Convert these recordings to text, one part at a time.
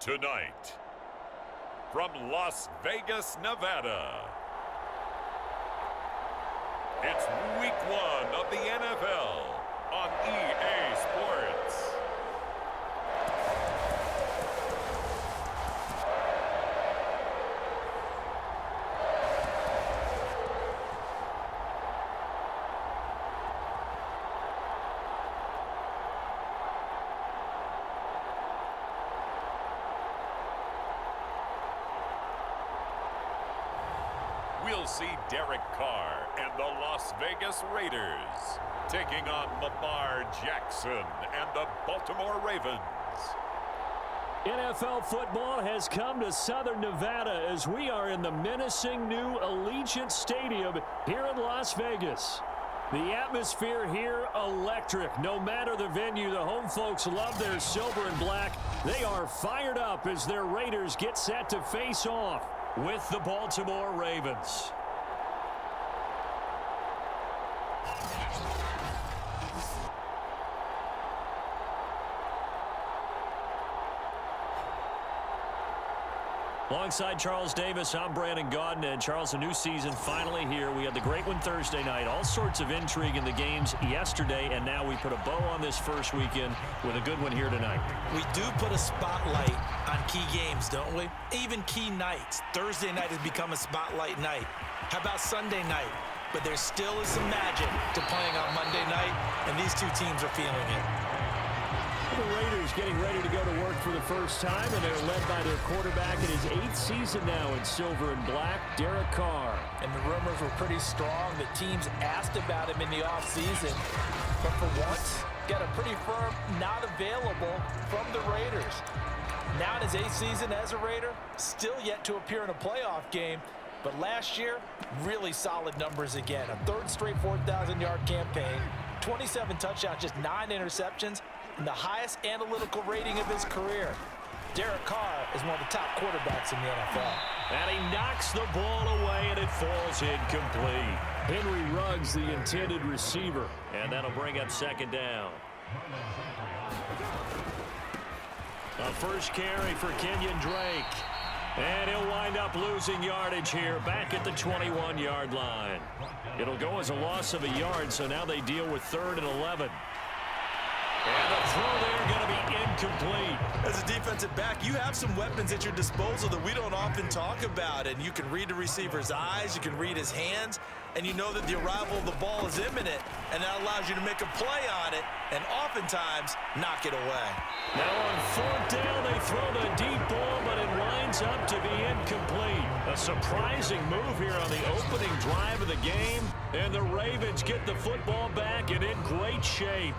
Tonight, from Las Vegas, Nevada, it's Week 1 of the NFL on EA Sports. We'll see Derek Carr and the Las Vegas Raiders taking on Lamar Jackson and the Baltimore Ravens. NFL football has come to Southern Nevada as we are in the menacing new Allegiant Stadium here in Las Vegas. The atmosphere here electric. No matter the venue, the home folks love their silver and black. They are fired up as their Raiders get set to face off with the Baltimore Ravens. Alongside Charles Davis, I'm Brandon Gaudin. And Charles, a new season finally here. We had the great one Thursday night. All sorts of intrigue in the games yesterday, and now we put a bow on this first weekend with a good one here tonight. We do put a spotlight on key games, don't we? Even key nights. Thursday night has become a spotlight night. How about Sunday night? But there still is some magic to playing on Monday night, and these two teams are feeling it. The Raiders getting ready to go to work for the first time, and they're led by their quarterback in his 8th season now in silver and black, Derek Carr. And the rumors were pretty strong that teams asked about him in the offseason. But for once, got a pretty firm not available from the Raiders. Now in his 8th season as a Raider, still yet to appear in a playoff game. But last year, really solid numbers again. A third straight 4,000-yard campaign, 27 touchdowns, just 9 interceptions, and the highest analytical rating of his career. Derek Carr is one of the top quarterbacks in the NFL. And he knocks the ball away, and it falls incomplete. Henry Ruggs, the intended receiver, and that'll bring up second down. A first carry for Kenyon Drake. And he'll wind up losing yardage here back at the 21-yard line. It'll go as a loss of a yard, so now they deal with 3rd and 11. And the throw there going to be incomplete. As a defensive back, you have some weapons at your disposal that we don't often talk about. And you can read the receiver's eyes, you can read his hands, and you know that the arrival of the ball is imminent. And that allows you to make a play on it and oftentimes knock it away. Now on 4th down, they throw the deep ball, but it winds up to be incomplete. A surprising move here on the opening drive of the game. And the Ravens get the football back and in great shape.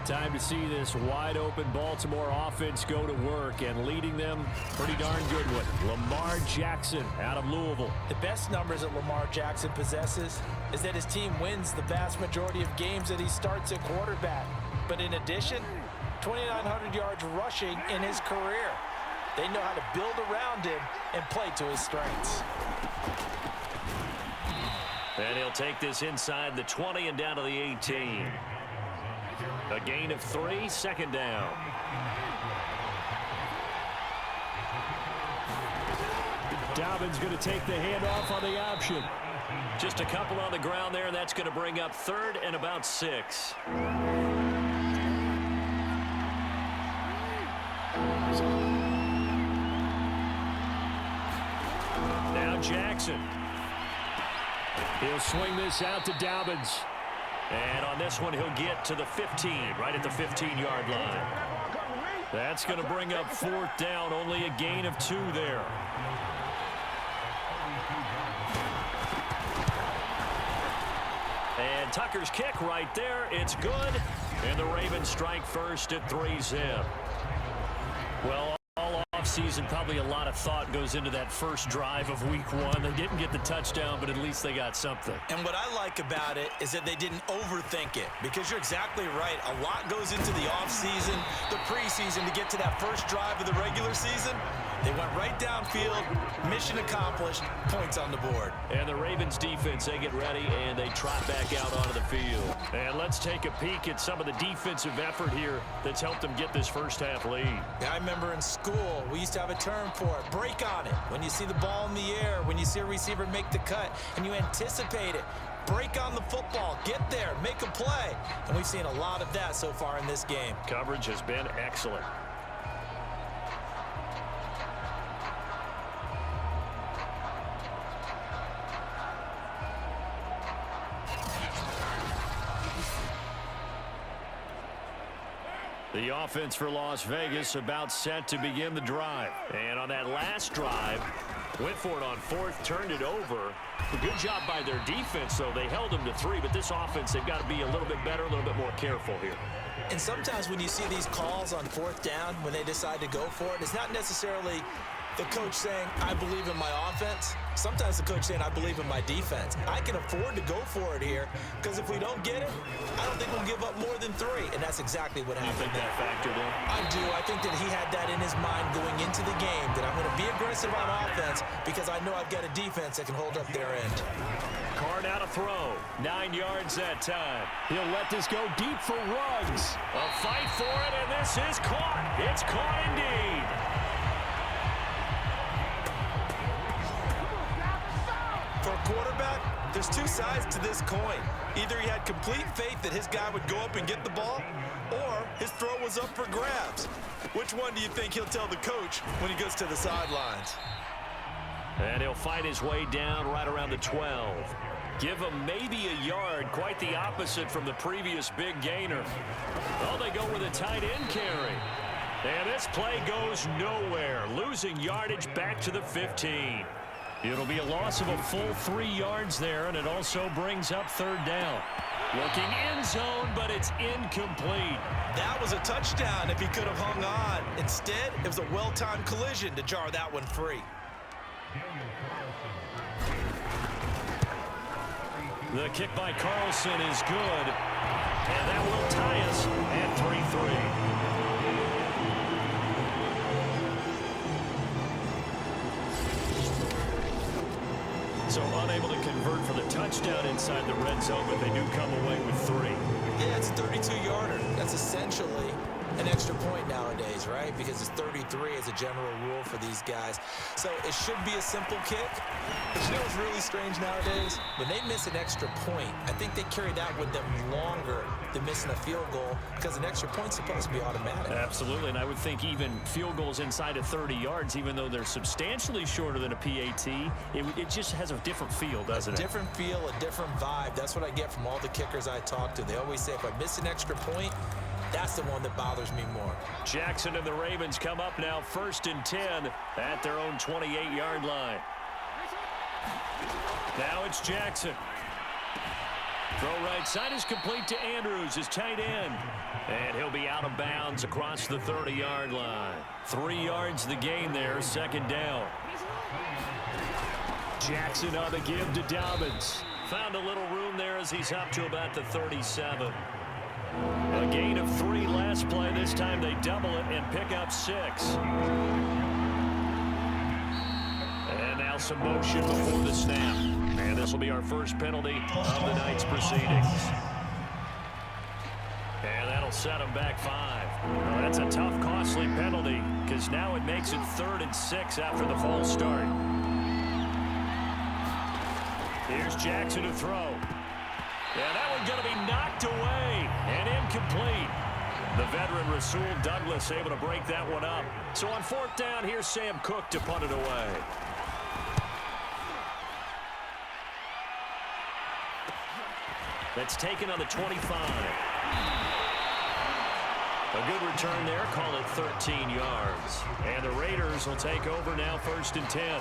Time to see this wide-open Baltimore offense go to work, and leading them, pretty darn good one, Lamar Jackson out of Louisville. The best numbers that Lamar Jackson possesses is that his team wins the vast majority of games that he starts at quarterback. But in addition, 2,900 yards rushing in his career. They know how to build around him and play to his strengths. And he'll take this inside the 20 and down to the 18. A gain of 3, second down. Dobbins going to take the handoff on the option. Just a couple on the ground there, and that's going to bring up 3rd and about 6. Now Jackson. He'll swing this out to Dobbins. And on this one, he'll get to the 15, right at the 15-yard line. That's going to bring up 4th down, only a gain of 2 there. And Tucker's kick right there. It's good. And the Ravens strike first at 3-zip. Well, all offseason, probably a lot of thought goes into that first drive of Week 1. They didn't get the touchdown, but at least they got something. And what I like about it is that they didn't overthink it, because you're exactly right. A lot goes into the offseason, the preseason, to get to that first drive of the regular season. They went right downfield, mission accomplished, points on the board. And the Ravens defense, they get ready, and they trot back out onto the field. And let's take a peek at some of the defensive effort here that's helped them get this first half lead. Yeah, I remember in school, we used to have a term for it, break on it. When you see the ball in the air, when you see a receiver make the cut, and you anticipate it, break on the football, get there, make a play. And we've seen a lot of that so far in this game. Coverage has been excellent. The offense for Las Vegas about set to begin the drive. And on that last drive, went for it on fourth, turned it over. A good job by their defense, though. They held them to 3, but this offense, they've got to be a little bit better, a little bit more careful here. And sometimes when you see these calls on fourth down, when they decide to go for it, it's not necessarily the coach saying, I believe in my offense. Sometimes the coach saying, I believe in my defense. I can afford to go for it here because if we don't get it, I don't think we'll give up more than 3. And that's exactly what happened. You think that factored in? I do. I think that he had that in his mind going into the game, that I'm going to be aggressive on offense because I know I've got a defense that can hold up their end. Card out a throw. 9 yards that time. He'll let this go deep for Ruggs. A fight for it, and this is caught. It's caught indeed. For a quarterback, there's 2 sides to this coin. Either he had complete faith that his guy would go up and get the ball, or his throw was up for grabs. Which one do you think he'll tell the coach when he goes to the sidelines? And he'll fight his way down right around the 12. Give him maybe a yard, quite the opposite from the previous big gainer. Oh, they go with a tight end carry. And this play goes nowhere, losing yardage back to the 15. It'll be a loss of a full 3 yards there, and it also brings up third down. Looking end zone, but it's incomplete. That was a touchdown if he could have hung on. Instead, it was a well-timed collision to jar that one free. The kick by Carlson is good, and that will tie us at 3-3. So unable to convert for the touchdown inside the red zone, but they do come away with 3. Yeah, it's a 32-yarder. That's essentially an extra point nowadays, right? Because it's 33 as a general rule for these guys. So it should be a simple kick. But you know what's really strange nowadays? When they miss an extra point, I think they carry that with them longer than missing a field goal because an extra point's supposed to be automatic. Absolutely, and I would think even field goals inside of 30 yards, even though they're substantially shorter than a PAT, it just has a different feel, doesn't it? A different feel, a different vibe. That's what I get from all the kickers I talk to. They always say if I miss an extra point, that's the one that bothers me more. Jackson and the Ravens come up now 1st and 10 at their own 28-yard line. Now it's Jackson. Throw right side is complete to Andrews, his tight end. And he'll be out of bounds across the 30-yard line. 3 yards the gain there, 2nd down. Jackson on the give to Dobbins. Found a little room there as he's up to about the 37. A gain of 3 last play. This time they double it and pick up 6. And now some motion before the snap. And this will be our first penalty of the night's proceedings. And that'll set them back 5. Well, that's a tough, costly penalty because now it makes it 3rd and 6 after the false start. Here's Jackson to throw. Yeah, that one's going to be knocked away and incomplete. The veteran Rasul Douglas able to break that one up. So on 4th down, here's Sam Cook to punt it away. That's taken on the 25. A good return there. Call it 13 yards. And the Raiders will take over now 1st and 10.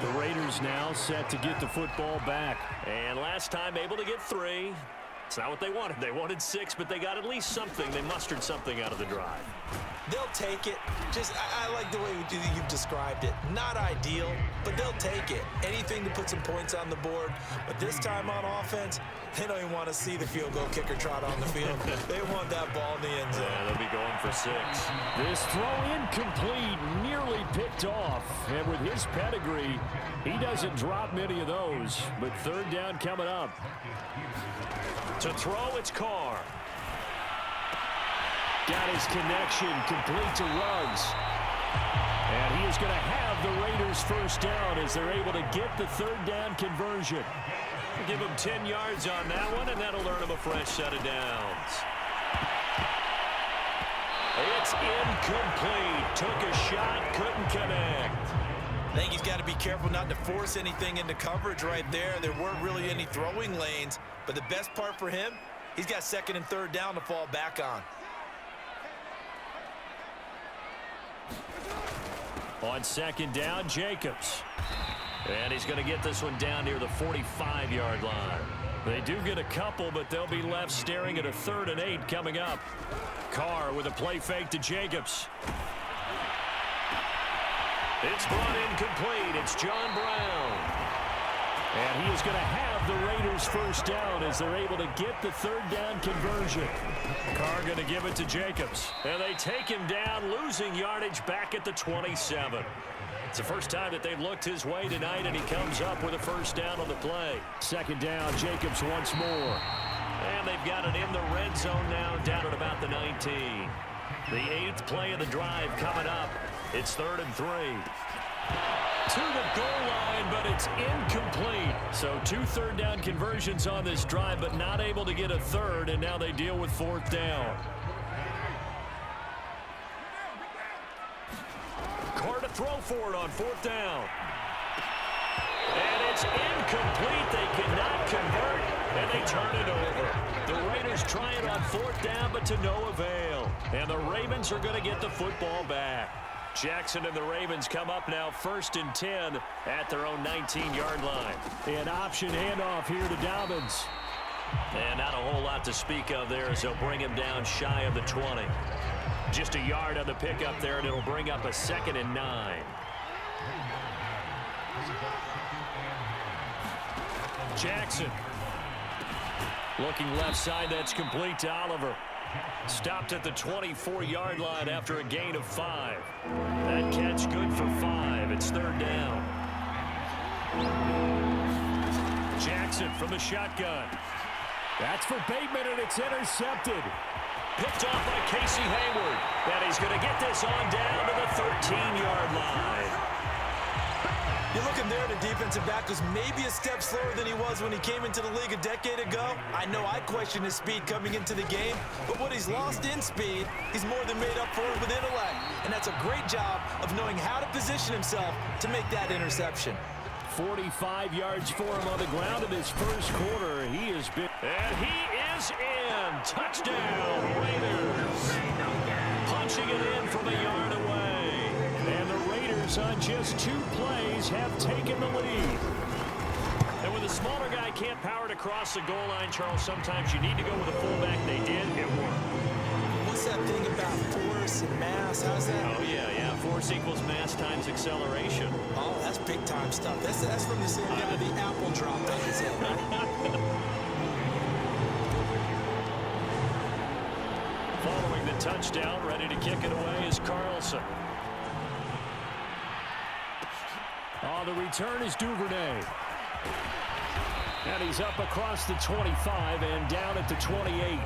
The Raiders now set to get the football back. And last time able to get 3. It's not what they wanted. They wanted 6, but they got at least something. They mustered something out of the drive. They'll take it. I like the way you've described it. Not ideal, but they'll take it. Anything to put some points on the board. But this time on offense, they don't even want to see the field goal kicker trot on the field. They want that ball in the end zone. Yeah, they'll be going for 6. This throw incomplete, nearly picked off. And with his pedigree, he doesn't drop many of those. But third down coming up. To throw, it's Carr. Got his connection complete to Ruggs. And he is going to have the Raiders first down as they're able to get the third down conversion. Give him 10 yards on that one, and that'll earn him a fresh set of downs. It's incomplete. Took a shot, couldn't connect. I think he's got to be careful not to force anything into coverage right there. There weren't really any throwing lanes, but the best part for him, he's got second and third down to fall back on. On second down, Jacobs. And he's going to get this one down near the 45-yard line. They do get a couple, but they'll be left staring at a 3rd and 8 coming up. Carr with a play fake to Jacobs. It's brought incomplete. It's John Brown. And he is going to have the Raiders first down as they're able to get the third down conversion. Carr going to give it to Jacobs. And they take him down, losing yardage back at the 27. It's the first time that they've looked his way tonight, and he comes up with a first down on the play. Second down, Jacobs once more. And they've got it in the red zone now, down at about the 19. The 8th play of the drive coming up. It's 3rd and 3. To the goal line, but it's incomplete. So 2 third down conversions on this drive, but not able to get a third, and now they deal with 4th down. Carr to throw for it on 4th down. And it's incomplete. They cannot convert, and they turn it over. The Raiders try it on 4th down, but to no avail. And the Ravens are going to get the football back. Jackson and the Ravens come up now 1st and 10 at their own 19-yard line. An option handoff here to Dobbins. And not a whole lot to speak of there as they'll bring him down shy of the 20. Just a yard on the pickup there, and it'll bring up a 2nd and 9. Jackson. Looking left side, that's complete to Oliver. Stopped at the 24-yard line after a gain of 5. That catch good for 5. It's 3rd down. Jackson from the shotgun. That's for Bateman, and it's intercepted. Picked off by Casey Hayward. And he's going to get this on down to the 13-yard line. You're looking there, the defensive back was maybe a step slower than he was when he came into the league a decade ago. I know I questioned his speed coming into the game, but what he's lost in speed, he's more than made up for it with intellect. And that's a great job of knowing how to position himself to make that interception. 45 yards for him on the ground in his first quarter. He has been... And he is in. Touchdown, Raiders. Punching it in from a yard away. And the Raiders on just 2 plays have taken the lead. And when the smaller guy can't power it across the goal line, Charles, sometimes you need to go with a fullback. They did. It worked. What's that thing about force and mass? How's that? Oh, yeah. Force equals mass times acceleration. Oh, that's big-time stuff. That's from the same guy the apple dropped on his head. Following the touchdown, ready to kick it away is Carlson. On the return is Duvernay. And he's up across the 25 and down at the 28.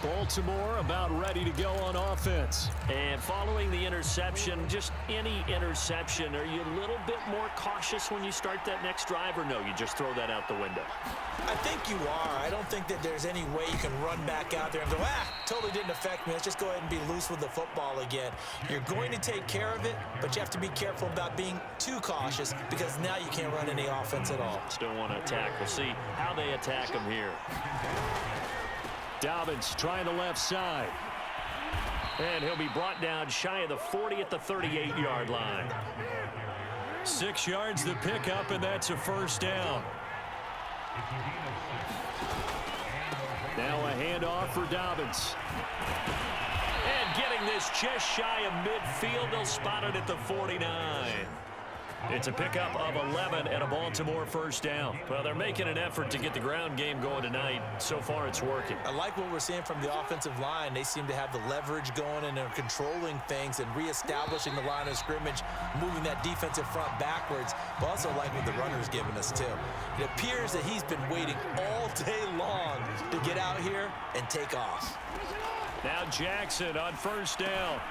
Baltimore about ready to go on offense. And following the interception, just any interception, are you a little bit more cautious when you start that next drive, or no, you just throw that out the window? I think you are. I don't think that there's any way you can run back out there and go, totally didn't affect me. Let's just go ahead and be loose with the football again. You're going to take care of it, but you have to be careful about being too cautious because now you can't run any offense at all. Still want to attack. We'll see how they attack him here. Dobbins trying the left side. And he'll be brought down shy of the 40 at the 38-yard line. 6 yards the pickup, and that's a first down. Now a handoff for Dobbins. And getting this just shy of midfield, they'll spot it at the 49. It's a pickup of 11 and a Baltimore first down. Well, they're making an effort to get the ground game going tonight. So far, it's working. I like what we're seeing from the offensive line. They seem to have the leverage going, and they're controlling things and reestablishing the line of scrimmage, moving that defensive front backwards. But also like what the runner's giving us, too. It appears that he's been waiting all day long to get out here and take off. Now Jackson on first down.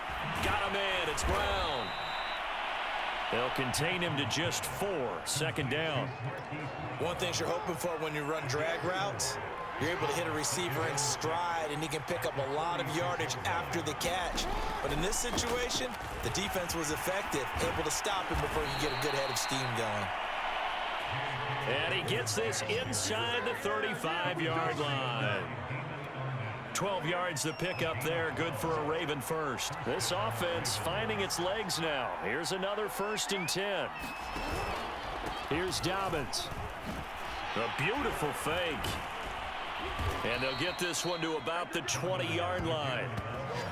Got him in. It's Brown. They'll contain him to just 4. Second down. One thing you're hoping for when you run drag routes, you're able to hit a receiver in stride, and he can pick up a lot of yardage after the catch. But in this situation, the defense was effective, able to stop him before you get a good head of steam going. And he gets this inside the 35-yard line. 12 yards the pickup there, good for a Raven first. This offense finding its legs now. Here's another 1st and 10. Here's Dobbins. A beautiful fake. And they'll get this one to about the 20-yard line.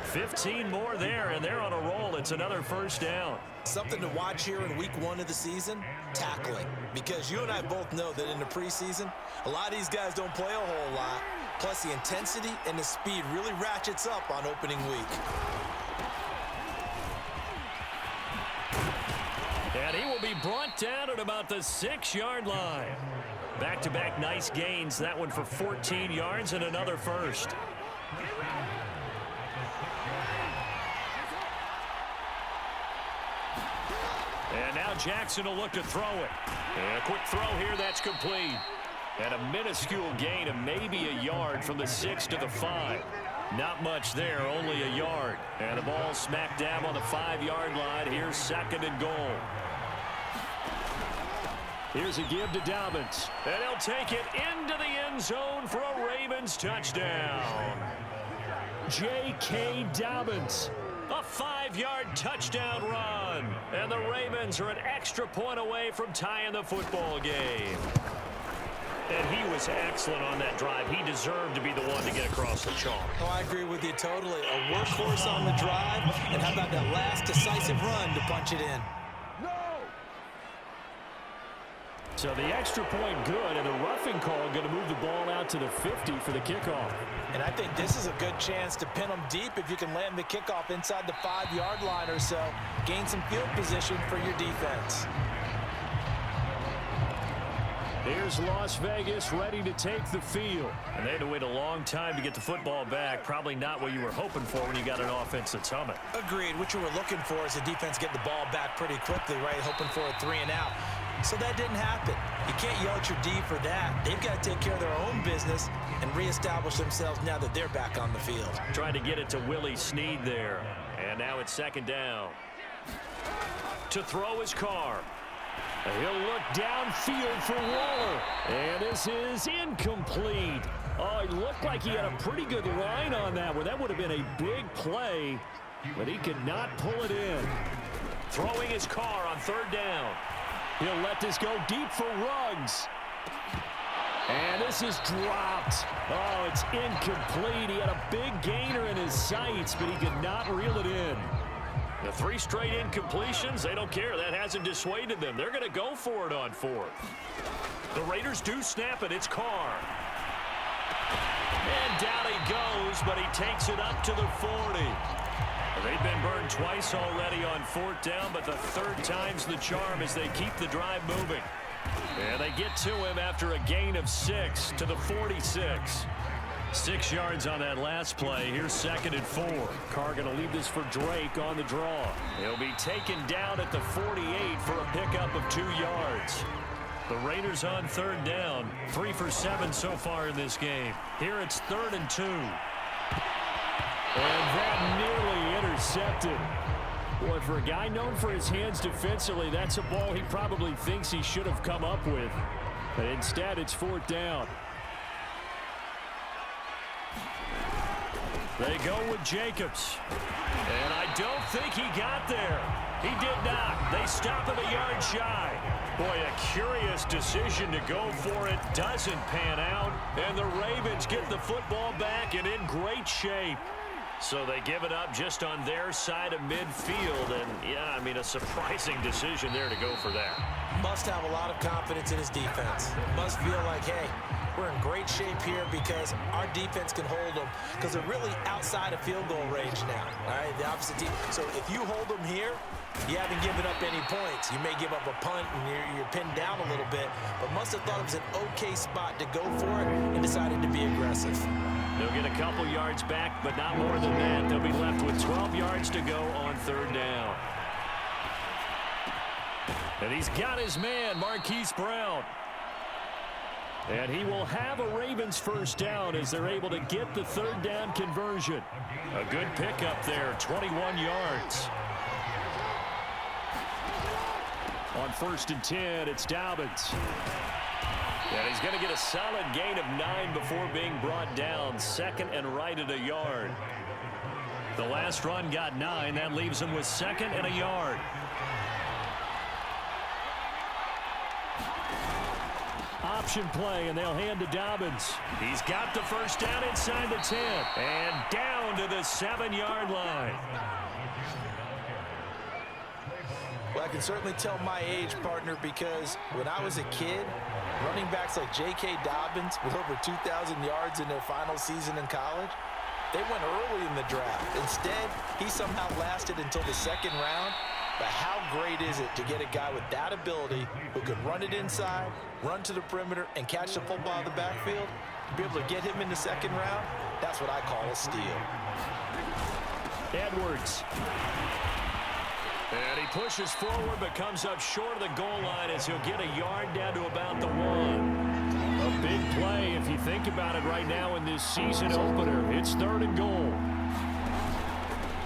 15 more there, and they're on a roll. It's another first down. Something to watch here in week 1 of the season, tackling. Because you and I both know that in the preseason, a lot of these guys don't play a whole lot. Plus, the intensity and the speed really ratchets up on opening week. And he will be brought down at about the 6-yard line. Back-to-back nice gains. That one for 14 yards and another first. And now Jackson will look to throw it. And a quick throw here, that's complete. And a minuscule gain of maybe a yard from the 6 to the 5. Not much there, only a yard. And the ball smack dab on the 5-yard line. Here's 2nd and goal. Here's a give to Dobbins. And he'll take it into the end zone for a Ravens touchdown. J.K. Dobbins. A 5-yard touchdown run. And the Ravens are an extra point away from tying the football game. And he was excellent on that drive. He deserved to be the one to get across the chalk. Oh, I agree with you totally. A workhorse on the drive, and how about that last decisive run to punch it in? So the extra point good, and the roughing call going to move the ball out to the 50 for the kickoff. And I think this is a good chance to pin them deep if you can land the kickoff inside the 5-yard line or so. Gain some field position for your defense. Here's Las Vegas ready to take the field. And they had to wait a long time to get the football back. Probably not what you were hoping for when you got an offense that's humming. Agreed. What you were looking for is the defense get the ball back pretty quickly, right? Hoping for a 3 and out. So that didn't happen. You can't yell at your D for that. They've got to take care of their own business and reestablish themselves now that they're back on the field. Trying to get it to Willie Snead there. And now it's 2nd down. To throw his Carr. He'll look downfield for Waller. And this is incomplete. Oh, it looked like he had a pretty good line on that one. That would have been a big play, but he could not pull it in. Throwing his Carr on 3rd down. He'll let this go deep for Ruggs. And this is dropped. Oh, it's incomplete. He had a big gainer in his sights, but he could not reel it in. The 3 straight incompletions, they don't care. That hasn't dissuaded them. They're going to go for it on 4th. The Raiders do snap it. It's Carr. And down he goes, but he takes it up to the 40. They've been burned twice already on 4th down, but the 3rd time's the charm as they keep the drive moving. And they get to him after a gain of 6 to the 46. 6 yards on that last play. Here's 2nd and 4. Carr going to leave this for Drake on the draw. He'll be taken down at the 48 for a pickup of 2 yards. The Raiders on 3rd down. 3 for 7 so far in this game. Here it's 3rd and 2. And that nearly intercepted. Boy, for a guy known for his hands defensively, that's a ball he probably thinks he should have come up with. But instead, it's 4th down. They go with Jacobs. And I don't think he got there. He did not. They stop him a yard shy. Boy, a curious decision to go for it. Doesn't pan out. And the Ravens get the football back and in great shape. So they give it up just on their side of midfield. And, yeah, I mean, a surprising decision there to go for that. Must have a lot of confidence in his defense. Must feel like, hey, we're in great shape here because our defense can hold them because they're really outside of field goal range now. All right, the opposite team. So if you hold them here, you haven't given up any points. You may give up a punt and you're pinned down a little bit, but must have thought it was an okay spot to go for it and decided to be aggressive. They'll get a couple yards back, but not more than that. They'll be left with 12 yards to go on third down. And he's got his man, Marquise Brown. And he will have a Ravens first down as they're able to get the third down conversion. A good pickup there, 21 yards. On 1st and 10, it's Dobbins. And he's going to get a solid gain of 9 before being brought down. 2nd and right at a yard. The last run got 9. That leaves him with 2nd and a yard. Option play, and they'll hand to Dobbins. He's got the first down inside the 10. And down to the 7-yard line. Well, I can certainly tell my age, partner, because when I was a kid, running backs like J.K. Dobbins with over 2,000 yards in their final season in college, they went early in the draft. Instead, he somehow lasted until the 2nd round. But how great is it to get a guy with that ability who could run it inside, run to the perimeter, and catch the football in the backfield? To be able to get him in the 2nd round, that's what I call a steal. Edwards. And he pushes forward but comes up short of the goal line as he'll get a yard down to about the 1. A big play if you think about it right now in this season opener. It's 3rd and goal.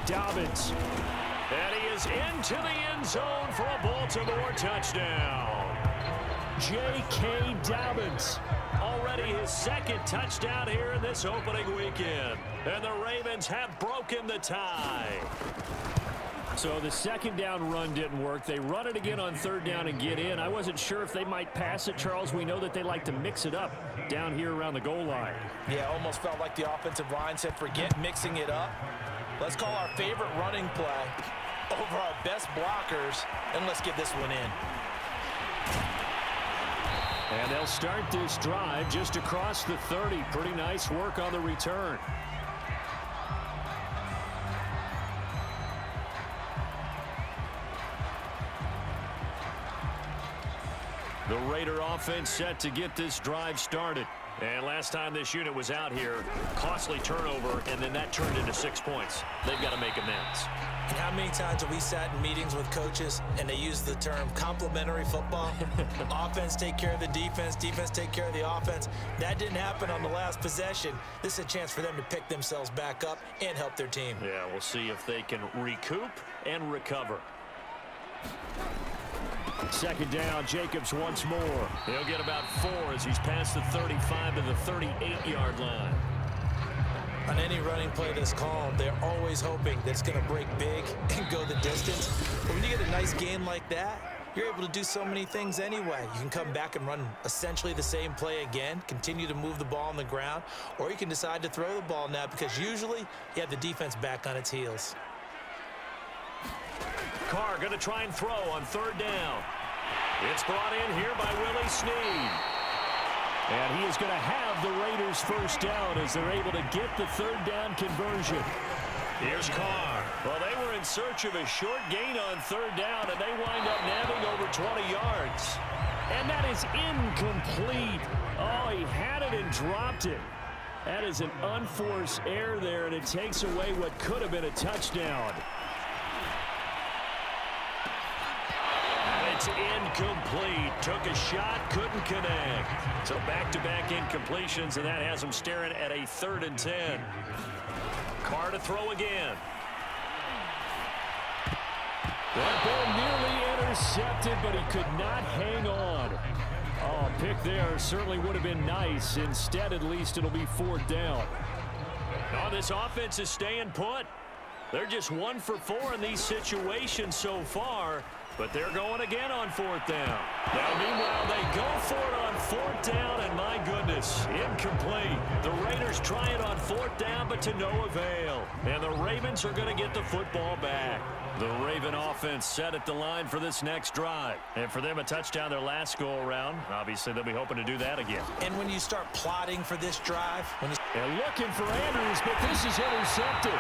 Dobbins. And he is into the end zone for a Baltimore touchdown. J.K. Dobbins. Already his 2nd touchdown here in this opening weekend. And the Ravens have broken the tie. So the 2nd down run didn't work. They run it again on 3rd down and get in. I wasn't sure if they might pass it, Charles. We know that they like to mix it up down here around the goal line. Yeah, almost felt like the offensive line said, forget mixing it up. Let's call our favorite running play over our best blockers, and let's get this one in. And they'll start this drive just across the 30. Pretty nice work on the return. The Raider offense set to get this drive started. And last time this unit was out here, costly turnover, and then that turned into 6 points. They've got to make amends. And how many times have we sat in meetings with coaches and they use the term complementary football? Offense take care of the defense, defense take care of the offense. That didn't happen on the last possession. This is a chance for them to pick themselves back up and help their team. Yeah, we'll see if they can recoup and recover. 2nd down, Jacobs once more. He'll get about 4 as he's past the 35 to the 38-yard line. On any running play that's called, they're always hoping that it's going to break big and go the distance. But when you get a nice gain like that, you're able to do so many things anyway. You can come back and run essentially the same play again, continue to move the ball on the ground, or you can decide to throw the ball now because usually you have the defense back on its heels. Carr going to try and throw on 3rd down. It's brought in here by Willie Snead. And he is going to have the Raiders first down as they're able to get the 3rd down conversion. Here's Carr. Well, they were in search of a short gain on 3rd down, and they wind up nabbing over 20 yards. And that is incomplete. Oh, he had it and dropped it. That is an unforced error there, and it takes away what could have been a touchdown. It's incomplete. Took a shot, couldn't connect. So back-to-back incompletions, and that has him staring at a 3rd and 10. Carr to throw again. That ball nearly intercepted, but he could not hang on. Oh, a pick there certainly would have been nice. Instead, at least, it'll be 4th down. Oh, this offense is staying put. They're just 1 for 4 in these situations so far, but they're going again on 4th down. Now, meanwhile, they go for it on 4th down, and my goodness, incomplete. The Raiders try it on 4th down, but to no avail. And the Ravens are going to get the football back. The Raven offense set at the line for this next drive. And for them, a touchdown their last go-around. Obviously, they'll be hoping to do that again. And when you start plotting for this drive, they're looking for Andrews, but this is intercepted.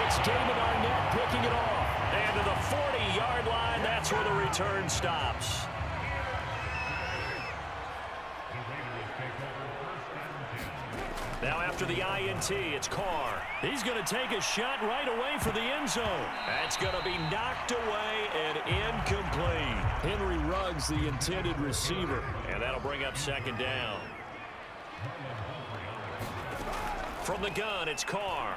It's David Arnett picking it off. And to the 40-yard line, that's where the return stops. Now after the INT, it's Carr. He's going to take a shot right away for the end zone. That's going to be knocked away and incomplete. Henry Ruggs, the intended receiver. And that'll bring up 2nd down. From the gun, it's Carr.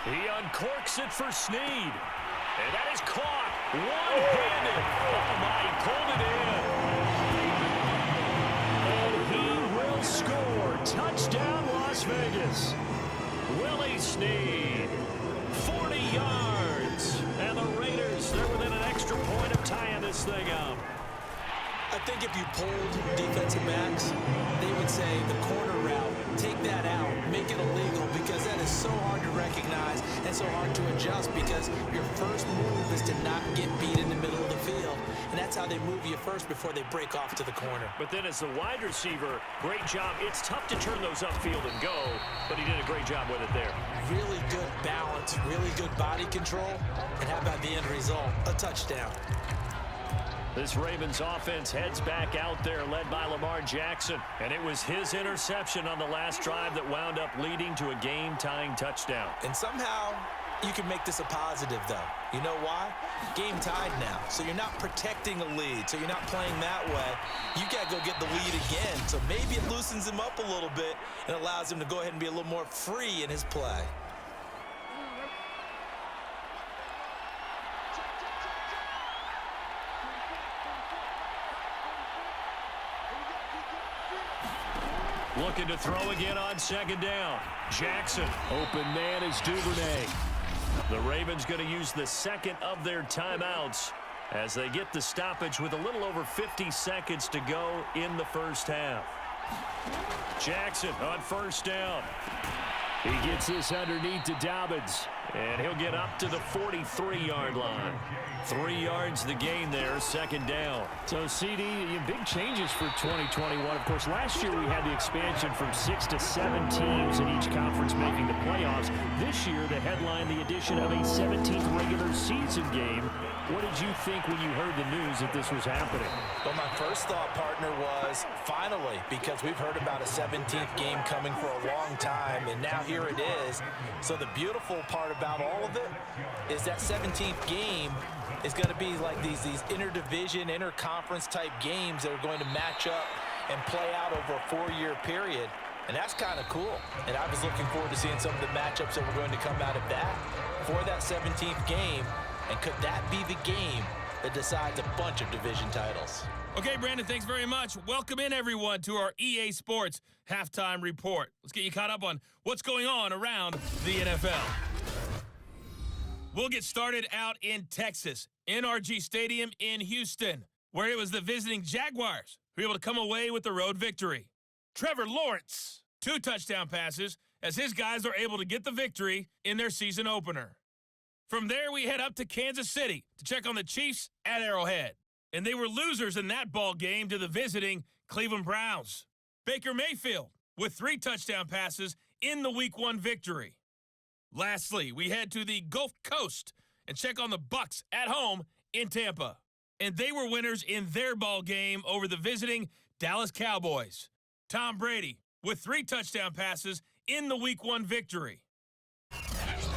He uncorks it for Snead. And that is caught. One-handed. Oh, my, he pulled it in. And he will score. Touchdown, Las Vegas. Willie Snead. 40 yards. And the Raiders, they're within an extra point of tying this thing up. I think if you polled defensive backs, they would say the corner route, take that out, make it illegal, because that is so hard to recognize and so hard to adjust, because your first move is to not get beat in the middle of the field, and that's how they move you first before they break off to the corner. But then as the wide receiver, great job. It's tough to turn those upfield and go, but he did a great job with it there. Really good balance, really good body control, and how about the end result? A touchdown. This Ravens offense heads back out there, led by Lamar Jackson. And it was his interception on the last drive that wound up leading to a game-tying touchdown. And somehow you can make this a positive, though. You know why? Game tied now. So you're not protecting a lead. So you're not playing that way. You got to go get the lead again. So maybe it loosens him up a little bit and allows him to go ahead and be a little more free in his play. Looking to throw again on 2nd down. Jackson. Open man is Duvernay. The Ravens going to use the 2nd of their timeouts as they get the stoppage with a little over 50 seconds to go in the first half. Jackson on 1st down. He gets this underneath to Dobbins. And he'll get up to the 43-yard line. 3 yards the gain there, 2nd down. So, CD, big changes for 2021. Of course, last year we had the expansion from 6 to 7 teams in each conference making the playoffs. This year, the headline, the addition of a 17th regular season game. What did you think when you heard the news that this was happening? Well, my first thought, partner, was finally, because we've heard about a 17th game coming for a long time, and now here it is. So the beautiful part about all of it is that 17th game is going to be like these interdivision, interconference type games that are going to match up and play out over a 4-year period. And that's kind of cool. And I was looking forward to seeing some of the matchups that were going to come out of that for that 17th game. And could that be the game that decides a bunch of division titles? Okay, Brandon, thanks very much. Welcome in, everyone, to our EA Sports Halftime Report. Let's get you caught up on what's going on around the NFL. We'll get started out in Texas, NRG Stadium in Houston, where it was the visiting Jaguars who were able to come away with the road victory. Trevor Lawrence, 2 touchdown passes, as his guys are able to get the victory in their season opener. From there, we head up to Kansas City to check on the Chiefs at Arrowhead. And they were losers in that ball game to the visiting Cleveland Browns. Baker Mayfield with 3 touchdown passes in the Week 1 victory. Lastly, we head to the Gulf Coast and check on the Bucs at home in Tampa. And they were winners in their ball game over the visiting Dallas Cowboys. Tom Brady with 3 touchdown passes in the Week 1 victory.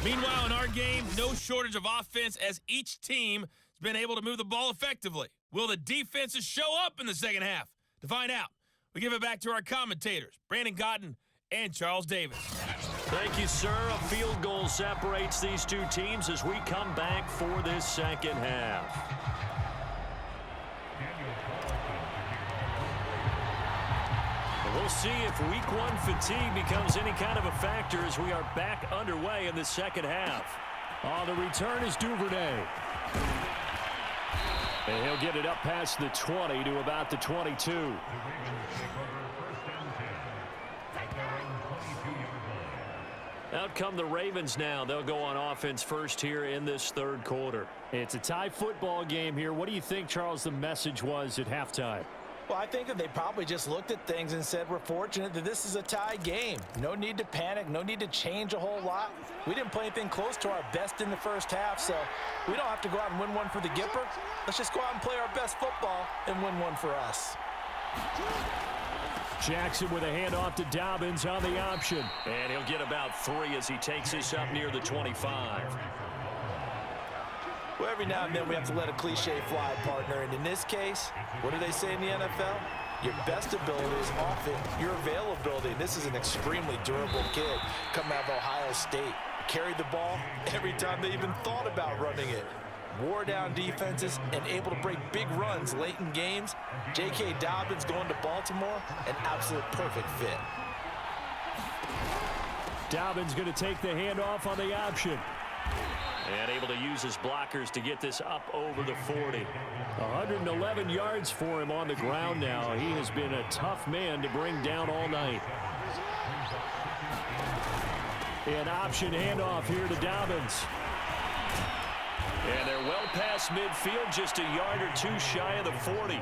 Meanwhile, in our game, no shortage of offense as each team has been able to move the ball effectively. Will the defenses show up in the second half? To find out, we give it back to our commentators, Brandon Cotton and Charles Davis. Thank you, sir. A field goal separates these two teams as we come back for this second half. We'll see if Week 1 fatigue becomes any kind of a factor as we are back underway in the second half. On the return is Duvernay. And he'll get it up past the 20 to about the 22. Out come the Ravens now. They'll go on offense first here in this third quarter. It's a tie football game here. What do you think, Charles, the message was at halftime? Well, I think that they probably just looked at things and said, we're fortunate that this is a tie game. No need to panic. No need to change a whole lot. We didn't play anything close to our best in the first half, so we don't have to go out and win one for the Gipper. Let's just go out and play our best football and win one for us. Jackson with a handoff to Dobbins on the option. And he'll get about 3 as he takes this up near the 25. Well, every now and then we have to let a cliche fly, partner. And in this case, what do they say in the NFL? Your best ability is often your availability. And this is an extremely durable kid coming out of Ohio State. Carried the ball every time they even thought about running it. Wore down defenses and able to break big runs late in games. J.K. Dobbins going to Baltimore, an absolute perfect fit. Dobbins going to take the handoff on the option. And able to use his blockers to get this up over the 40. 111 yards for him on the ground now. He has been a tough man to bring down all night. An option handoff here to Dobbins. And they're well past midfield, just a yard or 2 shy of the 40.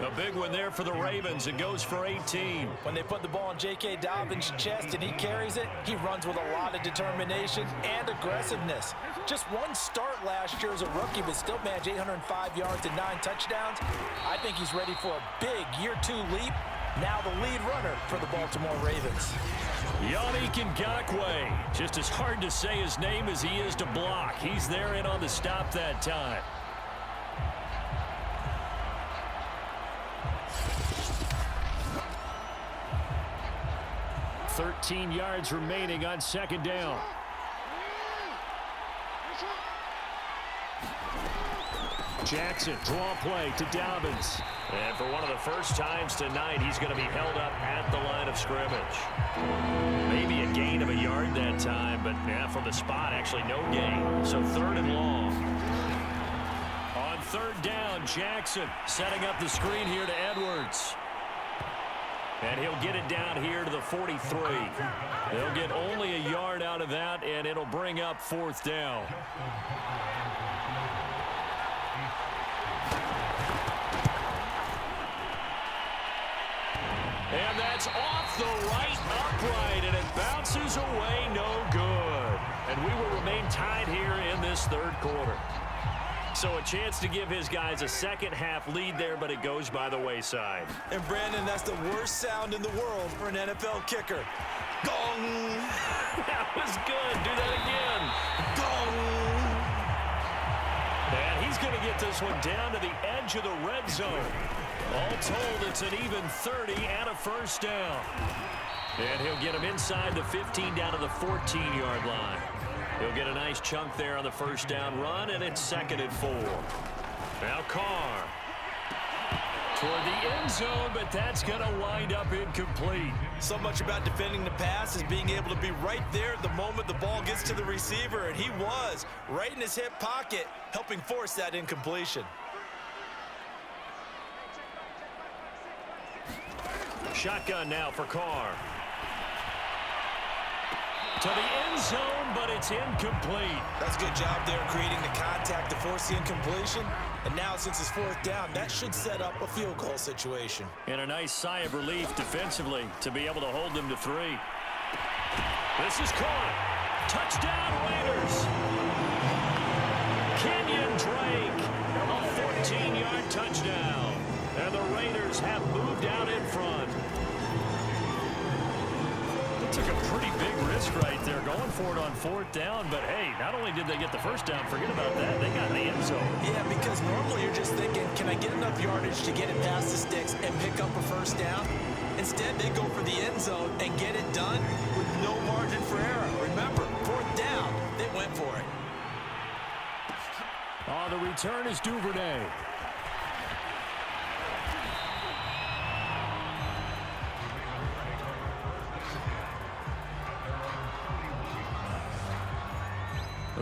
A big one there for the Ravens. It goes for 18. When they put the ball in J.K. Dobbins' chest and he carries it, he runs with a lot of determination and aggressiveness. Just one start last year as a rookie, but still managed 805 yards and 9 touchdowns. I think he's ready for a big year 2 leap. Now the lead runner for the Baltimore Ravens. Yannick Ngakoue. Just as hard to say his name as he is to block. He's there and on the stop that time. $13 yards remaining on second down. Jackson, draw play to Dobbins. And for one of the first times tonight, he's going to be held up at the line of scrimmage. Maybe a gain of a yard that time, but from the spot, actually no gain. So 3rd and long. On 3rd down, Jackson setting up the screen here to Edwards. And he'll get it down here to the 43. They'll get only a yard out of that, and it'll bring up 4th down. And that's off the right upright, and it bounces away, no good. And we will remain tied here in this 3rd quarter. So a chance to give his guys a second-half lead there, but it goes by the wayside. And, Brandon, that's the worst sound in the world for an NFL kicker. Gong! That was good. Do that again. Gong! And he's going to get this one down to the edge of the red zone. All told, it's an even 30 and a first down. And he'll get him inside the 15 down to the 14-yard line. He'll get a nice chunk there on the first down run, and it's 2nd and 4. Now Carr toward the end zone, but that's going to wind up incomplete. So much about defending the pass is being able to be right there at the moment the ball gets to the receiver, and he was right in his hip pocket, helping force that incompletion. Shotgun now for Carr. To the end zone, but it's incomplete. That's a good job there creating the contact to force the incompletion. And now since it's 4th down, that should set up a field goal situation. And a nice sigh of relief defensively to be able to hold them to 3. This is caught. Touchdown Raiders. Kenyon Drake, a 14-yard touchdown. And the Raiders have moved out in front. Took a pretty big risk right there going for it on 4th down, but hey, not only did they get the first down, forget about that, they got in the end zone. Yeah, because normally you're just thinking, can I get enough yardage to get it past the sticks and pick up a first down? Instead, they go for the end zone and get it done with no margin for error. Remember, 4th down, they went for it. On the return is Duvernay.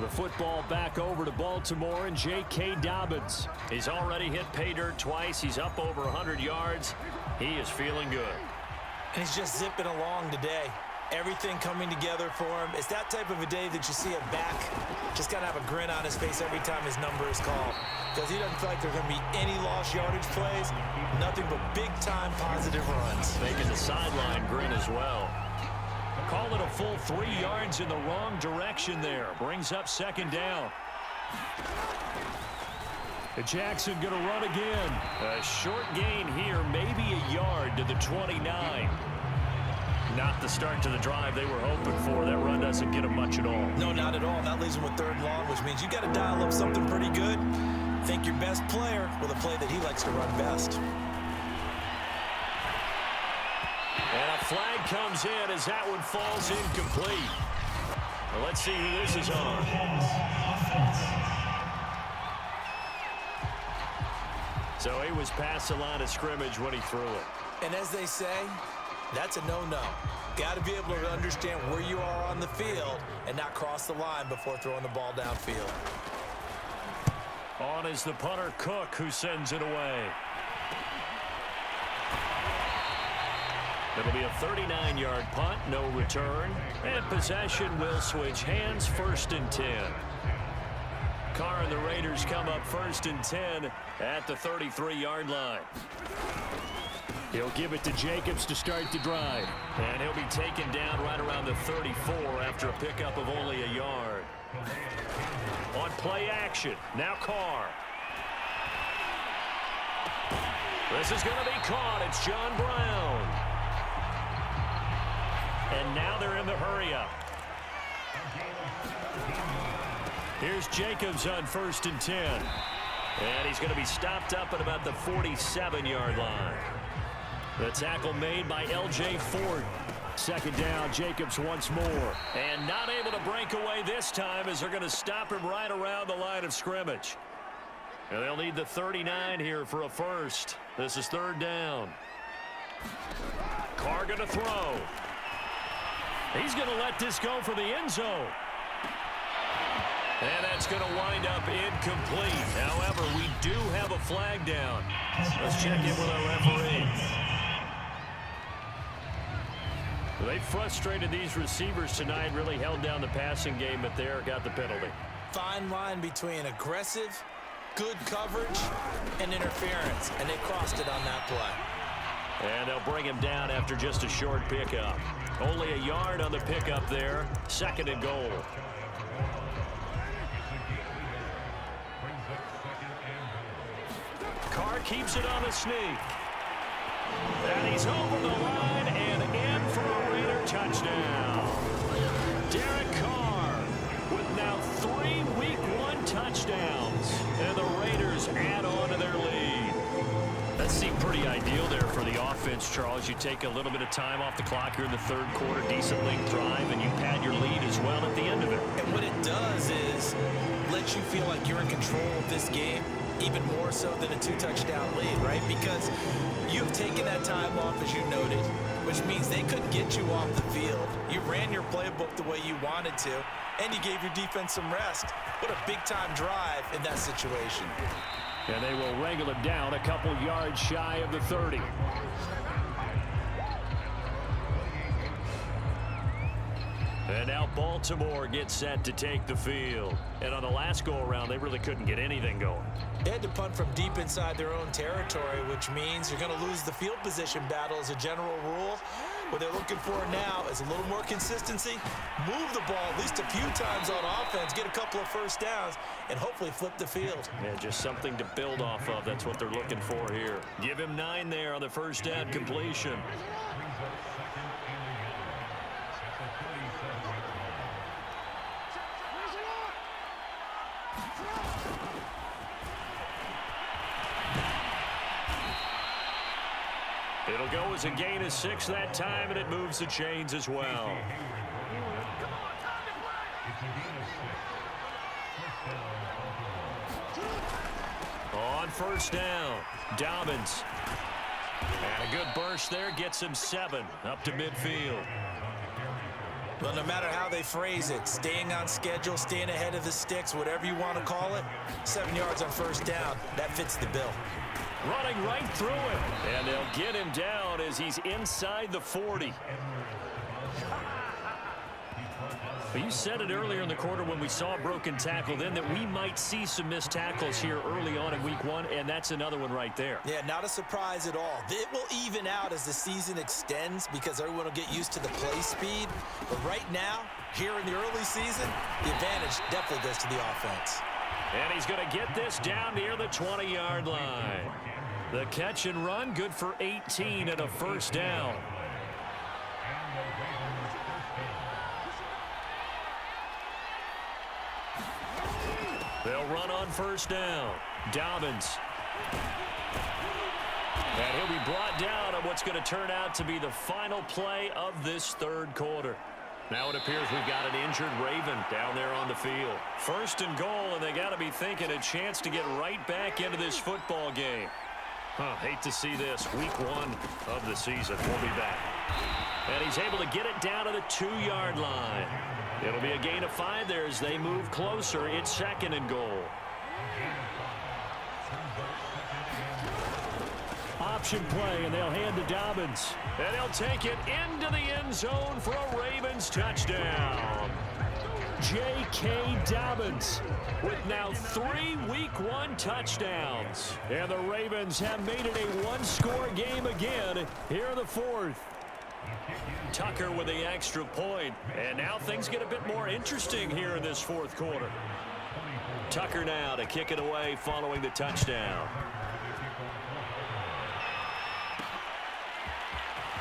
The football back over to Baltimore and J.K. Dobbins. He's already hit pay dirt twice. He's up over 100 yards. He is feeling good. And he's just zipping along today. Everything coming together for him. It's that type of a day that you see a back just got to have a grin on his face every time his number is called. Because he doesn't feel like there's going to be any lost yardage plays. Nothing but big-time positive runs. Making the sideline grin as well. Call it a full 3 yards in the wrong direction there. Brings up second down. Jackson going to run again. A short gain here, maybe a yard to the 29. Not the start to the drive they were hoping for. That run doesn't get them much at all. No, not at all. That leaves them with 3rd and long, which means you got to dial up something pretty good. Think your best player with a play that he likes to run best. And a flag comes in as that one falls incomplete. Well, let's see who this is on. So he was past the line of scrimmage when he threw it. And as they say, that's a no-no. Got to be able to understand where you are on the field and not cross the line before throwing the ball downfield. On is the punter, Cook, who sends it away. It'll be a 39-yard punt, no return. And possession will switch hands, 1st and 10. Carr and the Raiders come up 1st and 10 at the 33-yard line. He'll give it to Jacobs to start the drive. And he'll be taken down right around the 34 after a pickup of only a yard. On play action, now Carr. This is going to be caught. It's John Brown. And now they're in the hurry-up. Here's Jacobs on 1st and 10. And he's going to be stopped up at about the 47-yard line. The tackle made by L.J. Ford. 2nd down, Jacobs once more. And not able to break away this time as they're going to stop him right around the line of scrimmage. And they'll need the 39 here for a first. This is 3rd down. Carr going to throw. He's going to let this go for the end zone. And that's going to wind up incomplete. However, we do have a flag down. Let's check in with our referee. They frustrated these receivers tonight, really held down the passing game, but there got the penalty. Fine line between aggressive, good coverage, and interference, and they crossed it on that play. And they'll bring him down after just a short pickup. Only a yard on the pickup there. 2nd and goal. Carr keeps it on a sneak. And he's over the line and in for a Raider touchdown. Derek Carr with now 3 Week 1 touchdowns. And the Raiders add on to their lead. That seemed pretty ideal there for the offense, Charles. You take a little bit of time off the clock here in the 3rd quarter, decent length drive, and you pad your lead as well at the end of it. And what it does is let you feel like you're in control of this game, even more so than a 2-touchdown lead, right? Because you've taken that time off, as you noted, which means they couldn't get you off the field. You ran your playbook the way you wanted to, and you gave your defense some rest. What a big-time drive in that situation. And they will wrangle him down a couple yards shy of the 30. And now Baltimore gets set to take the field. And on the last go-around, they really couldn't get anything going. They had to punt from deep inside their own territory, which means you're going to lose the field position battle as a general rule. What they're looking for now is a little more consistency, move the ball at least a few times on offense, get a couple of first downs, and hopefully flip the field. Yeah, just something to build off of. That's what they're looking for here. Give him 9 there on the first down completion. It'll go as a gain of 6 that time, and it moves the chains as well. On first down, Dobbins. And a good burst there gets him 7 up to midfield. Well, no matter how they phrase it, staying on schedule, staying ahead of the sticks, whatever you want to call it, 7 yards on first down, that fits the bill. Running right through him. And they'll get him down as he's inside the 40. But you said it earlier in the quarter when we saw a broken tackle then that we might see some missed tackles here early on in week 1, and that's another one right there. Yeah, not a surprise at all. It will even out as the season extends because everyone will get used to the play speed. But right now, here in the early season, the advantage definitely goes to the offense. And he's going to get this down near the 20-yard line. The catch and run, good for 18 and a first down. They'll run on first down. Dobbins. And he'll be brought down on what's going to turn out to be the final play of this third quarter. Now it appears we've got an injured Raven down there on the field. First and goal, and they got to be thinking a chance to get right back into this football game. Hate to see this. Week 1 of the season. We'll be back. And he's able to get it down to the 2-yard line. It'll be a gain of 5 there as they move closer. It's second and goal. Option play, and they'll hand to Dobbins. And he'll take it into the end zone for a Ravens touchdown. J.K. Dobbins with now 3 Week 1 touchdowns. And the Ravens have made it a one-score game again here in the fourth. Tucker with the extra point. And now things get a bit more interesting here in this fourth quarter. Tucker now to kick it away following the touchdown.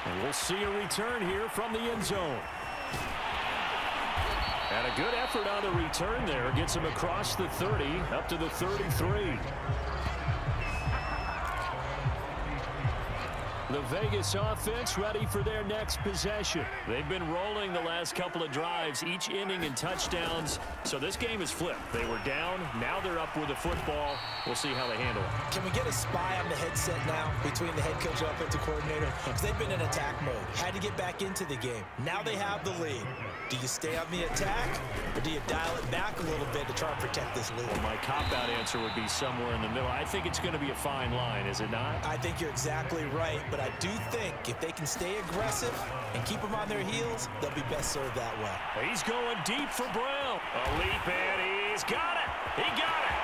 And we'll see a return here from the end zone. And a good effort on the return there. Gets him across the 30, up to the 33. The Vegas offense ready for their next possession. They've been rolling the last couple of drives, each inning in touchdowns. So this game is flipped. They were down. Now they're up with the football. We'll see how they handle it. Can we get a spy on the headset now between the head coach and offensive coordinator? Because they've been in attack mode. Had to get back into the game. Now they have the lead. Do you stay on the attack, or do you dial it back a little bit to try and protect this lead? Well, my cop-out answer would be somewhere in the middle. I think it's going to be a fine line, is it not? I think you're exactly right, but I do think if they can stay aggressive and keep them on their heels, they'll be best served that way. He's going deep for Brown. A leap, and he's got it. He got it.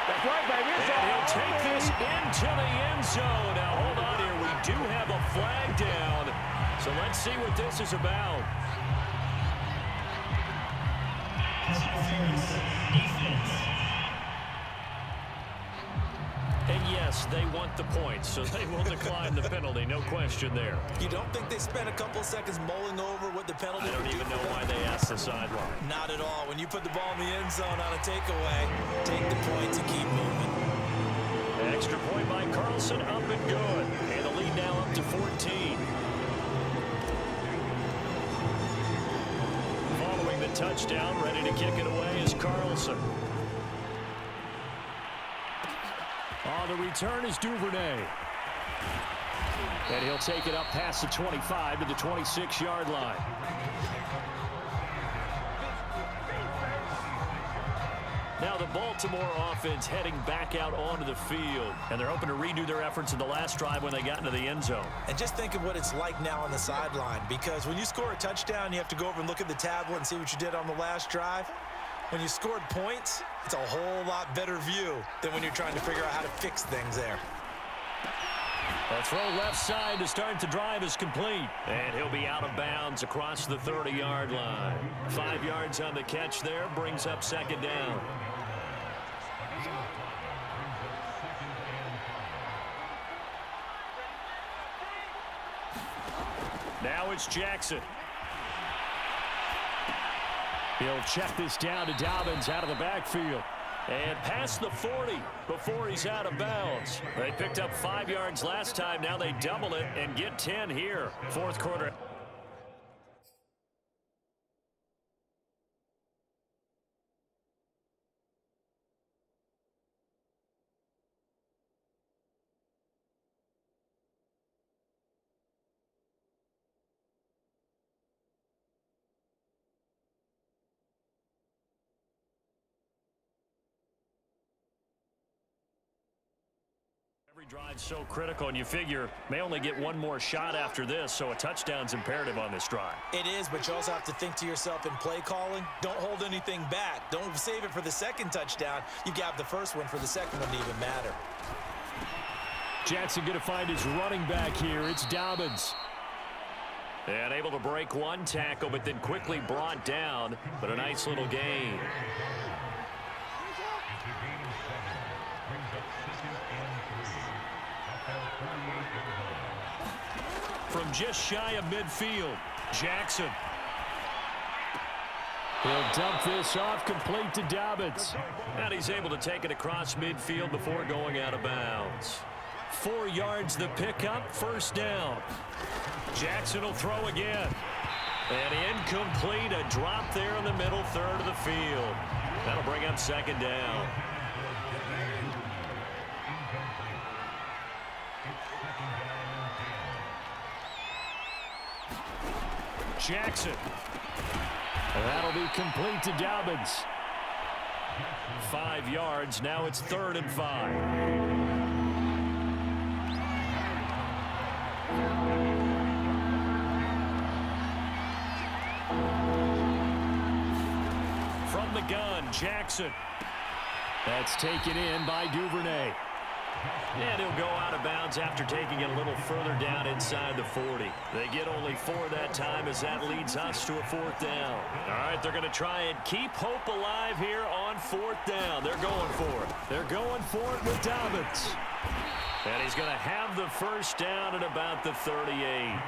That's right, baby. And he'll take this into the end zone. Now, hold on here. We do have a flag down. So let's see what this is about. And yes, they want the points, so they will decline the penalty. No question there. You don't think they spent a couple of seconds mulling over what the penalty I don't even know why they asked the sideline. Not at all. When you put the ball in the end zone on a takeaway, take the points and keep moving. An extra point by Carlson, up and good. And the lead now up to 14. Following the touchdown, ready to kick it away is Carlson. On the return is Duvernay. And he'll take it up past the 25 to the 26-yard line. Now the Baltimore offense heading back out onto the field. And they're hoping to redo their efforts in the last drive when they got into the end zone. And just think of what it's like now on the sideline. Because when you score a touchdown, you have to go over and look at the tablet and see what you did on the last drive. When you scored points, it's a whole lot better view than when you're trying to figure out how to fix things there. A throw left side to start the drive is complete. And he'll be out of bounds across the 30-yard line. 5 yards on the catch there, brings up second down. Now it's Jackson. He'll check this down to Dobbins out of the backfield. And past the 40 before he's out of bounds. They picked up 5 yards last time. Now they double it and get 10 here. Fourth quarter. Every drive's so critical, and you figure may only get one more shot after this, so a touchdown's imperative on this drive. It is, but you also have to think to yourself in play calling, don't hold anything back. Don't save it for the second touchdown. You got the first one for the second one to even matter. Jackson going to find his running back here. It's Dobbins. And able to break one tackle, but then quickly brought down, but a nice little gain. From just shy of midfield, Jackson. He'll dump this off, complete to Dobbins. And he's able to take it across midfield before going out of bounds. 4 yards the pickup, first down. Jackson will throw again. And incomplete, a drop there in the middle third of the field. That'll bring up second down. Jackson. And that'll be complete to Dobbins. 5 yards, now it's 3rd and 5. From the gun, Jackson. That's taken in by Duvernay. And he'll go out of bounds after taking it a little further down inside the 40. They get only 4 that time as that leads us to a 4th down. All right, they're going to try and keep hope alive here on 4th down. They're going for it. They're going for it with Dobbins. And he's going to have the first down at about the 38.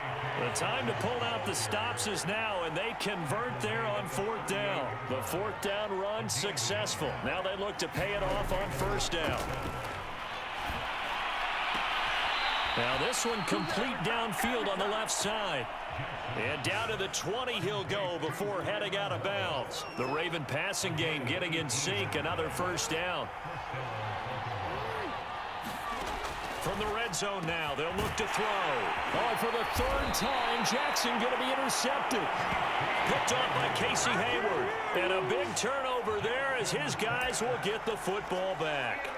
The time to pull out the stops is now, and they convert there on 4th down. The 4th down run successful. Now they look to pay it off on 1st down. Now this one complete downfield on the left side. And down to the 20 he'll go before heading out of bounds. The Raven passing game getting in sync. Another first down. From the red zone now, they'll look to throw. Oh, for the 3rd time, Jackson going to be intercepted. Picked off by Casey Hayward. And a big turnover there as his guys will get the football back.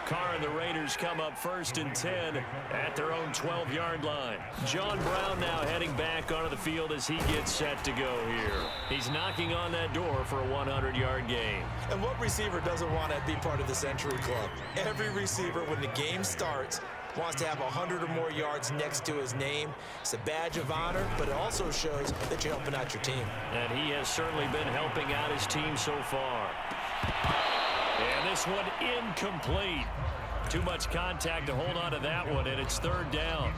Carr and the Raiders come up 1st and 10 at their own 12-yard line. John Brown now heading back onto the field as he gets set to go here. He's knocking on that door for a 100-yard gain. And what receiver doesn't want to be part of the Century Club? Every receiver, when the game starts, wants to have 100 or more yards next to his name. It's a badge of honor, but it also shows that you're helping out your team. And he has certainly been helping out his team so far. And this one incomplete. Too much contact to hold on to that one, and it's 3rd down.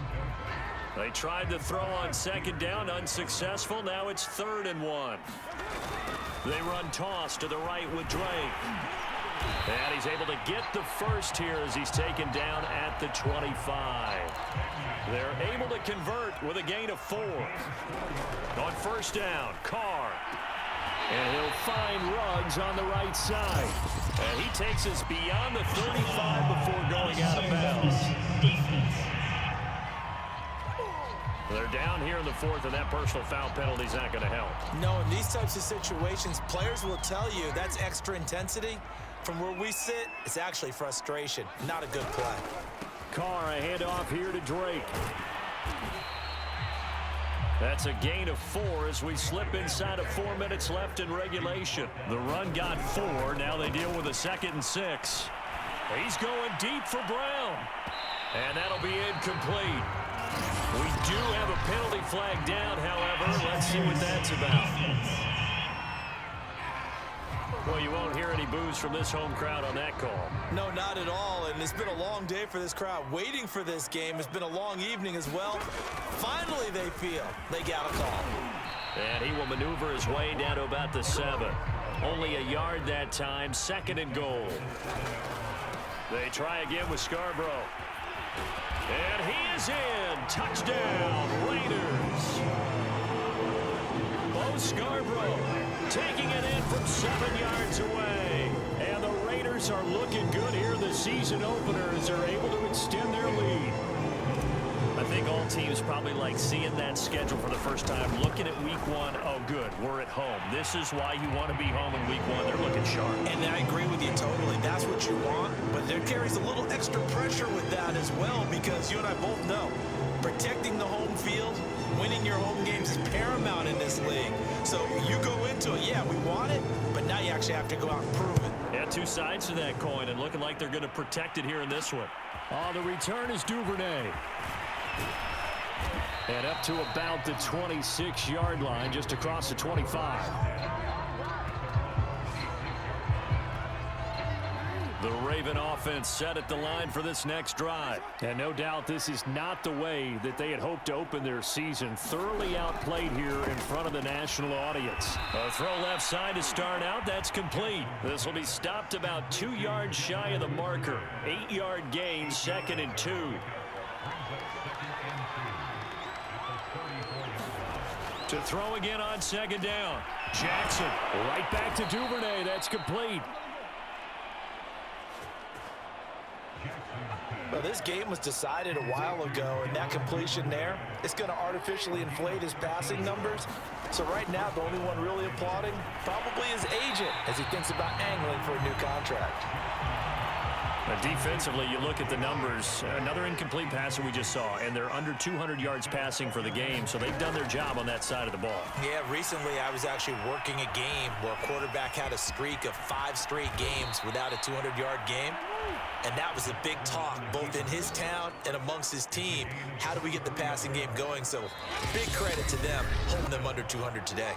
They tried to throw on 2nd down, unsuccessful. Now it's 3rd and 1. They run toss to the right with Drake. And he's able to get the first here as he's taken down at the 25. They're able to convert with a gain of 4. On 1st down, Carr. And he'll find Ruggs on the right side. And he takes us beyond the 35 before going out of bounds. They're down here in the 4th, and that personal foul penalty is not going to help. No, in these types of situations, players will tell you that's extra intensity. From where we sit, it's actually frustration, not a good play. Carr, a handoff here to Drake. That's a gain of 4 as we slip inside of 4 minutes left in regulation. The run got 4. Now they deal with a 2nd and 6. He's going deep for Brown. And that'll be incomplete. We do have a penalty flag down, however. Let's see what that's about. Well, you won't hear any boos from this home crowd on that call. No, not at all, and it's been a long day for this crowd. Waiting for this game. It's been a long evening as well. Finally, they feel they got a call. And he will maneuver his way down to about the 7. Only a yard that time, 2nd and goal. They try again with Scarborough. And he is in. Touchdown, Raiders. Bo Scarborough taking it in from 7 yards away. And the Raiders are looking good here. The season openers are able to extend their lead. I think all teams probably like seeing that schedule for the first time, looking at week 1 a look good. We're at home. This is why you want to be home in week 1. They're looking sharp. And I agree with you totally. That's what you want, but there carries a little extra pressure with that as well, because you and I both know protecting the home field, winning your home games is paramount in this league. So you go into it, yeah, we want it, but now you actually have to go out and prove it. Yeah, two sides to that coin, and looking like they're going to protect it here in this one. The return is Duvernay. And up to about the 26-yard line, just across the 25. The Raven offense set at the line for this next drive. And no doubt this is not the way that they had hoped to open their season. Thoroughly outplayed here in front of the national audience. A throw left side to start out. That's complete. This will be stopped about 2 yards shy of the marker. 8-yard gain, 2nd and 2. To throw again on 2nd down. Jackson right back to Duvernay. That's complete. Well, this game was decided a while ago, and that completion there is going to artificially inflate his passing numbers. So right now, the only one really applauding probably his agent as he thinks about angling for a new contract. Defensively, you look at the numbers. Another incomplete passer we just saw, and they're under 200 yards passing for the game, so they've done their job on that side of the ball. Yeah, recently I was actually working a game where a quarterback had a streak of 5 straight games without a 200-yard game, and that was a big talk both in his town and amongst his team. How do we get the passing game going? So big credit to them holding them under 200 today.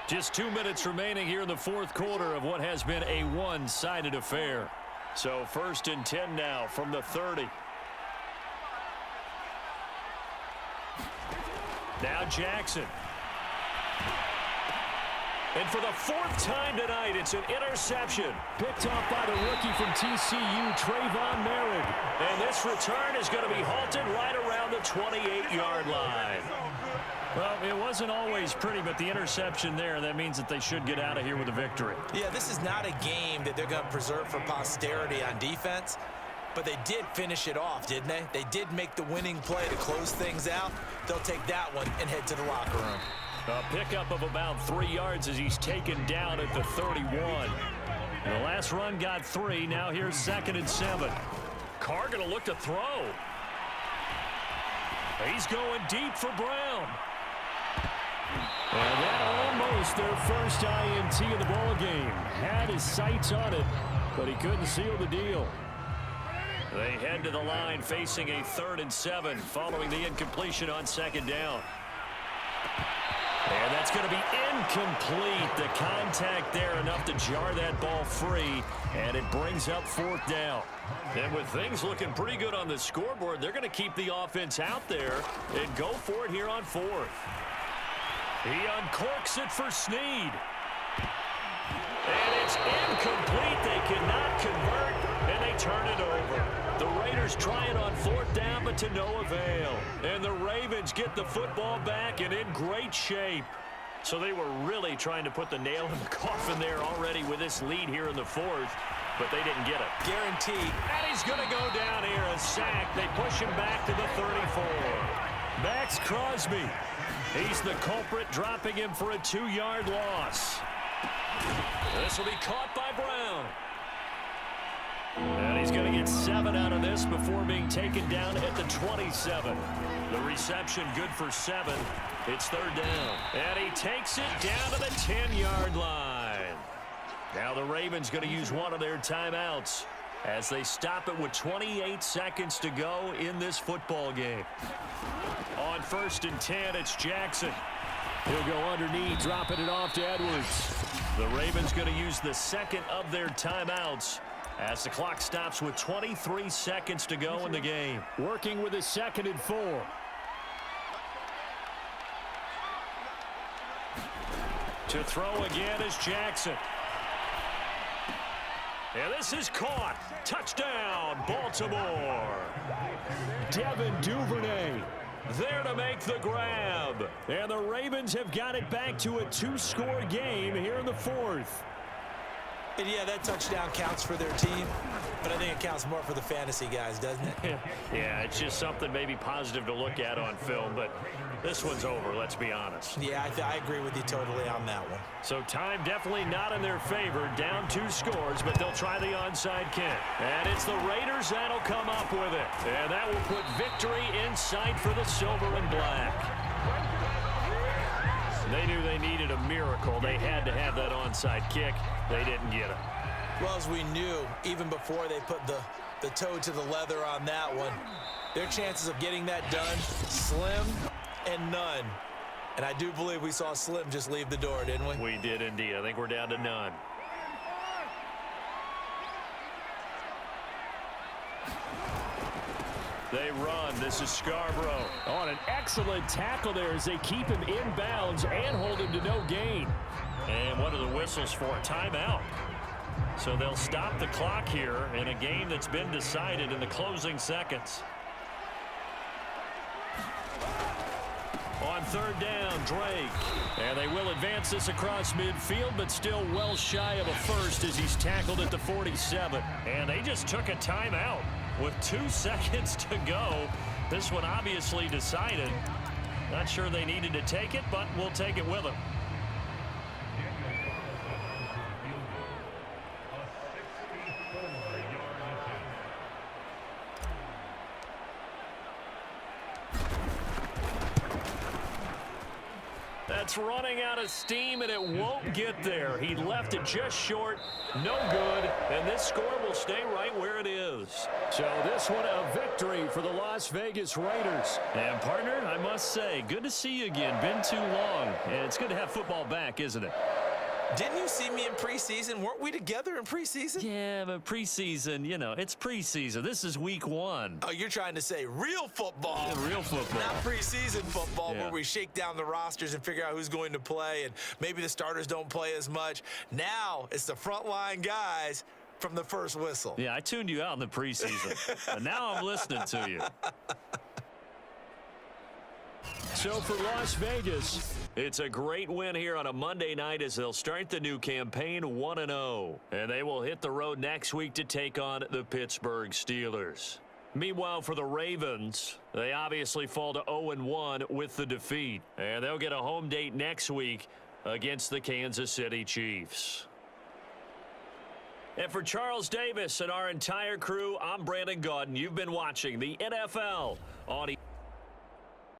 Just 2 minutes remaining here in the 4th quarter of what has been a one-sided affair. So 1st and 10 now from the 30. Now Jackson. And for the 4th time tonight, it's an interception. Picked off by the rookie from TCU, Trayvon Merritt. And this return is going to be halted right around the 28-yard line. Well, it wasn't always pretty, but the interception there, that means that they should get out of here with a victory. Yeah, this is not a game that they're going to preserve for posterity on defense, but they did finish it off, didn't they? They did make the winning play to close things out. They'll take that one and head to the locker room. A pickup of about 3 yards as he's taken down at the 31. The last run got 3. Now here's 2nd and 7. Carr going to look to throw. He's going deep for Brown. And that almost their first INT of the ball game. Had his sights on it, but he couldn't seal the deal. They head to the line facing a 3rd and 7 following the incompletion on 2nd down. And that's going to be incomplete. The contact there enough to jar that ball free, and it brings up 4th down. And with things looking pretty good on the scoreboard, they're going to keep the offense out there and go for it here on 4th. He uncorks it for Snead. And it's incomplete. They cannot convert, and they turn it over. The Raiders try it on 4th down, but to no avail. And the Ravens get the football back and in great shape. So they were really trying to put the nail in the coffin there already with this lead here in the 4th, but they didn't get it. Guaranteed. And he's going to go down here, a sack. They push him back to the 34. Max Crosby. He's the culprit, dropping him for a 2-yard loss. This will be caught by Brown. And he's going to get 7 out of this before being taken down at the 27. The reception good for 7. It's 3rd down. And he takes it down to the 10-yard line. Now the Ravens going to use one of their timeouts as they stop it with 28 seconds to go in this football game. On 1st and 10, it's Jackson. He'll go underneath, dropping it off to Edwards. The Ravens going to use the 2nd of their timeouts as the clock stops with 23 seconds to go in the game. Working with a 2nd and 4. To throw again is Jackson. And this is caught. Touchdown, Baltimore. Devin Duvernay there to make the grab. And the Ravens have got it back to a 2-score game here in the 4th. And yeah, that touchdown counts for their team, but I think it counts more for the fantasy guys, doesn't it? Yeah, it's just something maybe positive to look at on film, but this one's over, let's be honest. Yeah, I agree with you totally on that one. So time definitely not in their favor. Down 2 scores, but they'll try the onside kick. And it's the Raiders that'll come up with it. And that will put victory in sight for the silver and black. They knew they needed a miracle. They had to have that onside kick. They didn't get it. Well, as we knew, even before they put the toe to the leather on that one, their chances of getting that done, slim and none. And I do believe we saw Slim just leave the door, didn't we? We did indeed. I think we're down to none. They run. This is Scarborough. On an excellent tackle there as they keep him inbounds and hold him to no gain. And what are the whistles for? Timeout. So they'll stop the clock here in a game that's been decided in the closing seconds. On 3rd down, Drake. And they will advance this across midfield, but still well shy of a first as he's tackled at the 47. And they just took a timeout with 2 seconds to go. This one obviously decided. Not sure they needed to take it, but we'll take it with them. That's running out of steam, and it won't get there. He left it just short. No good. And this score will stay right where it is. So this one a victory for the Las Vegas Raiders. And, partner, I must say, good to see you again. Been too long. And it's good to have football back, isn't it? Didn't you see me in preseason? Weren't we together in preseason? Yeah, but preseason, you know, it's preseason. This is week 1. Oh, you're trying to say real football. Yeah, real football. Not preseason football Yeah. where we shake down the rosters and figure out who's going to play, and maybe the starters don't play as much. Now it's the frontline guys from the first whistle. Yeah, I tuned you out in the preseason. But now I'm listening to you. So for Las Vegas, it's a great win here on a Monday night as they'll start the new campaign 1-0. And they will hit the road next week to take on the Pittsburgh Steelers. Meanwhile, for the Ravens, they obviously fall to 0-1 with the defeat. And they'll get a home date next week against the Kansas City Chiefs. And for Charles Davis and our entire crew, I'm Brandon Gaudin. You've been watching the NFL on